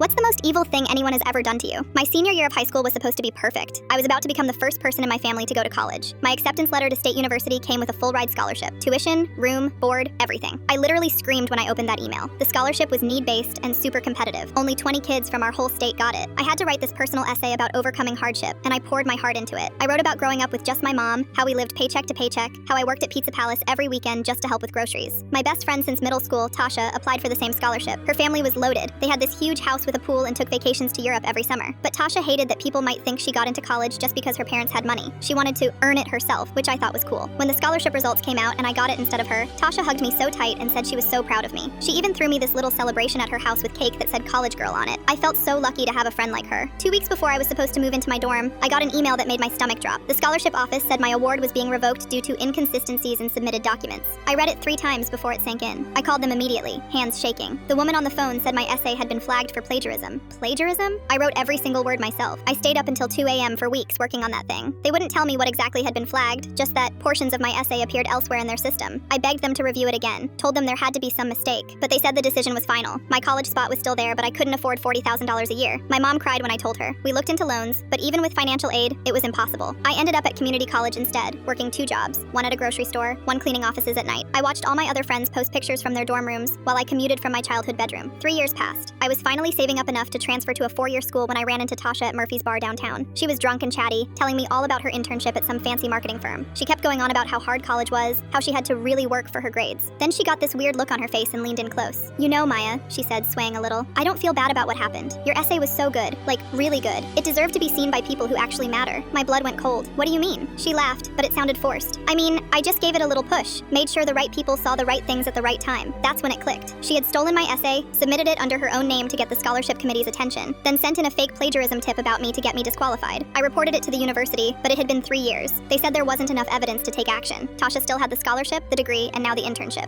What's the most evil thing anyone has ever done to you? My senior year of high school was supposed to be perfect. I was about to become the first person in my family to go to college. My acceptance letter to State University came with a full-ride scholarship. Tuition, room, board, everything. I literally screamed when I opened that email. The scholarship was need-based and super competitive. Only 20 kids from our whole state got it. I had to write this personal essay about overcoming hardship, and I poured my heart into it. I wrote about growing up with just my mom, how we lived paycheck to paycheck, how I worked at Pizza Palace every weekend just to help with groceries. My best friend since middle school, Tasha, applied for the same scholarship. Her family was loaded. They had this huge house with a pool and took vacations to Europe every summer. But Tasha hated that people might think she got into college just because her parents had money. She wanted to earn it herself, which I thought was cool. When the scholarship results came out and I got it instead of her, Tasha hugged me so tight and said she was so proud of me. She even threw me this little celebration at her house with cake that said college girl on it. I felt so lucky to have a friend like her. 2 weeks before I was supposed to move into my dorm, I got an email that made my stomach drop. The scholarship office said my award was being revoked due to inconsistencies in submitted documents. I read it 3 times before it sank in. I called them immediately, hands shaking. The woman on the phone said my essay had been flagged for plagiarism. Plagiarism? I wrote every single word myself. I stayed up until 2 a.m. for weeks working on that thing. They wouldn't tell me what exactly had been flagged, just that portions of my essay appeared elsewhere in their system. I begged them to review it again, told them there had to be some mistake, but they said the decision was final. My college spot was still there, but I couldn't afford $40,000 a year. My mom cried when I told her. We looked into loans, but even with financial aid, it was impossible. I ended up at community college instead, working 2 jobs, one at a grocery store, one cleaning offices at night. I watched all my other friends post pictures from their dorm rooms while I commuted from my childhood bedroom. 3 years passed. I was finally saving up enough to transfer to a 4-year school when I ran into Tasha at Murphy's Bar downtown. She was drunk and chatty, telling me all about her internship at some fancy marketing firm. She kept going on about how hard college was, how she had to really work for her grades. Then she got this weird look on her face and leaned in close. "You know, Maya," she said, swaying a little, "I don't feel bad about what happened. Your essay was so good, like really good. It deserved to be seen by people who actually matter." My blood went cold. "What do you mean?" She laughed, but it sounded forced. "I mean, I just gave it a little push, made sure the right people saw the right things at the right time. That's when it clicked." She had stolen my essay, submitted it under her own name to get the scholarship committee's attention, then sent in a fake plagiarism tip about me to get me disqualified. I reported it to the university, but it had been 3 years. They said there wasn't enough evidence to take action. Tasha still had the scholarship, the degree, and now the internship.